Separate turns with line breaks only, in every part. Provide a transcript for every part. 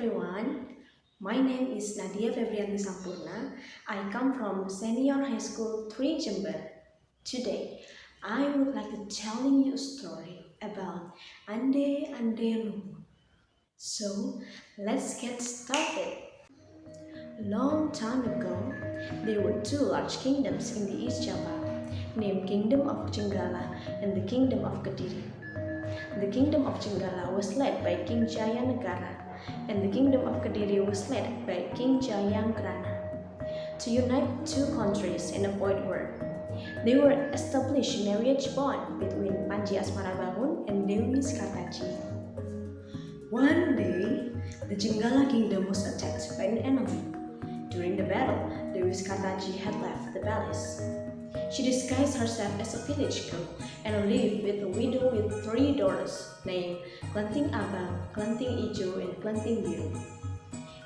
everyone. My name is Nadia Febriyanti Sampurna. I come from Senior High School 3 Jember. Today, I would like to telling you a story about Ande Lumut. So, let's get started. A long time ago, there were two large kingdoms in the East Java, named Kingdom of Jenggala and the Kingdom of Kediri. The Kingdom of Jenggala was led by King Jayanegara, and the Kingdom of Kediri was led by King Jayangkrana. To unite two countries and avoid war, they were established marriage bond between Panji Asmarabangun and Dewi Kartaji. One day, the Jenggala kingdom was attacked by an enemy. During the battle, Dewi Kartaji had left the palace. She disguised herself as a village girl and lived with a widow with 3 daughters named Klenting Abang, Klenting Ijo, and Klenting Biru.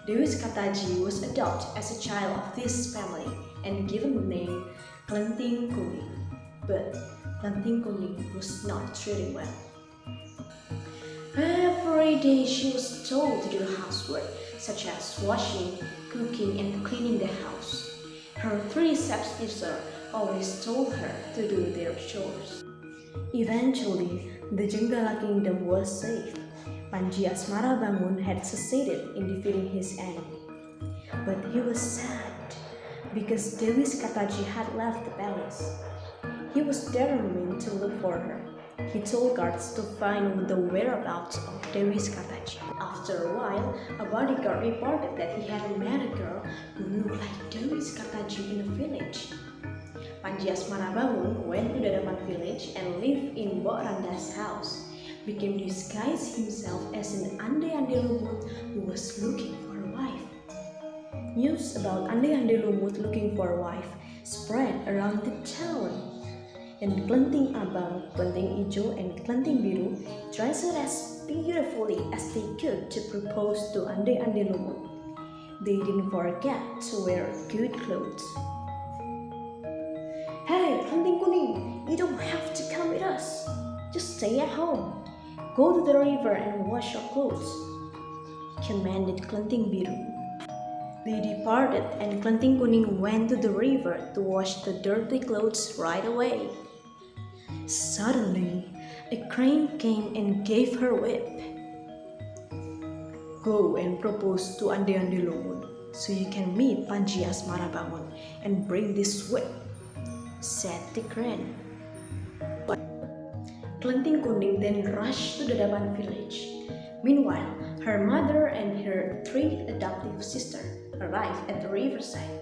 Dewi Kartaji was adopted as a child of this family and given the name Klenting Kuning. But Klenting Kuning was not treated well. Every day she was told to do housework such as washing, cooking, and cleaning the house. Her 3 stepsisters always told her to do their chores. Eventually, the Jenggala kingdom was saved. Panji Asmarabangun had succeeded in defeating his enemy. But he was sad because Dewi Kartaji had left the palace. He was determined to look for her. He told guards to find the whereabouts of Dewi Kartaji. After a while, a bodyguard reported that he had met a girl who looked like Dewi Kartaji in a village. Panji Asmarabangun went to the Daman village and lived in Mbok Randa's house, became disguised himself as an Ande Lumut who was looking for a wife. News about Ande Lumut looking for a wife spread around the town. And Klenting Abang, Klenting Ijo, and Klenting Biru dressed as beautifully as they could to propose to Ande Lumut. They didn't forget to wear good clothes. Hey, Klenting Kuning, you don't have to come with us. Just stay at home. Go to the river and wash your clothes, commanded Klenting Biru. They departed and Klenting Kuning went to the river to wash the dirty clothes right away. Suddenly, a crane came and gave her whip. Go and propose to Ande Lumut so you can meet Panji Asmarabangun and bring this whip, said the crane. Klenting Kuning then rushed to the Daban village. Meanwhile, her mother and her 3 adoptive sisters arrived at the riverside.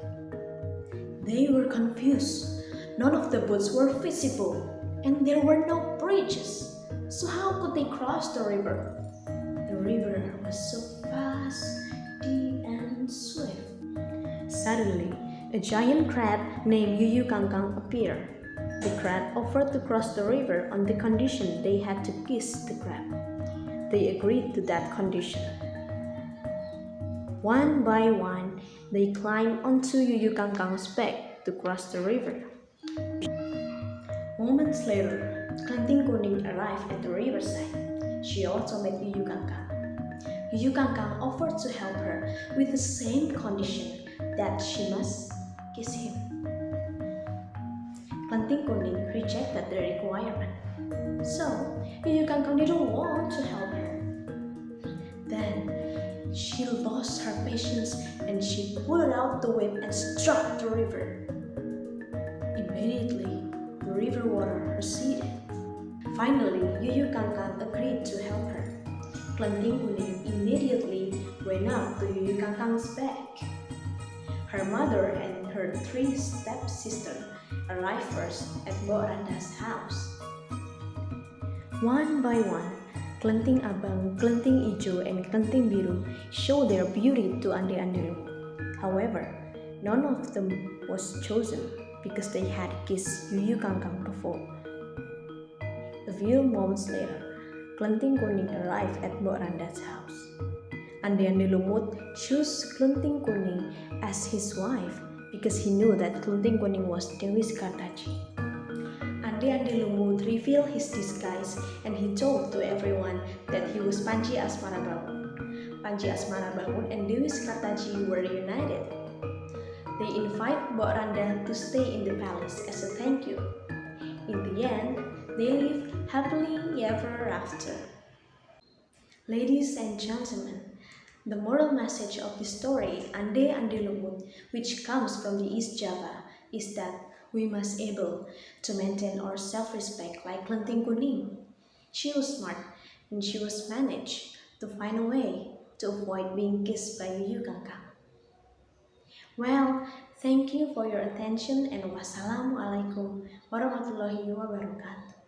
They were confused. None of the boats were visible, and there were no bridges. So how could they cross the river? The river was so fast, deep, and swift. Suddenly, a giant crab named Yuyu Kangkang appeared. The crab offered to cross the river on the condition they had to kiss the crab. They agreed to that condition. One by one, they climbed onto Yuyu Kangkang's back to cross the river. Moments later, Klenting Kuning arrived at the riverside. She also met Yuyu Kangkang. Yuyu Kangkang offered to help her with the same condition that she must kiss him. Klenting Kuning rejected the requirement, so Yuyu Kangkang didn't want to help her. Then she lost her patience and she pulled out the whip and struck the river. Immediately, the river water receded. Finally, Yuyu Kangkang agreed to help her. Klenting Kuning immediately went up to Yuyu Kangkang's back. Her mother and her 3 stepsisters arrived first at Mbok Randa's house. One by one, Klenting Abang, Klenting Ijo, and Klenting Biru showed their beauty to Ande Lumut. However, none of them was chosen because they had kissed Yuyu Kangkang before. A few moments later, Klenting Kuning arrived at Mbok Randa's house. Ande Lumut chose Klenting Kuning as his wife because he knew that Klenting Kuning was Dewi Kartaji. Ande Lumut revealed his disguise and he told to everyone that he was Panji Asmarabangun. Panji Asmara Bangun and Dewi Kartaji were united. They invite Mbok Randa to stay in the palace as a thank you. In the end, they live happily ever after. Ladies and gentlemen, the moral message of the story Ande Ande Lumut, which comes from the East Java, is that we must able to maintain our self-respect like Lenting Kuning. She was smart and she was managed to find a way to avoid being kissed by Yuyu Kakak. Well, thank you for your attention and wassalamualaikum warahmatullahi wabarakatuh.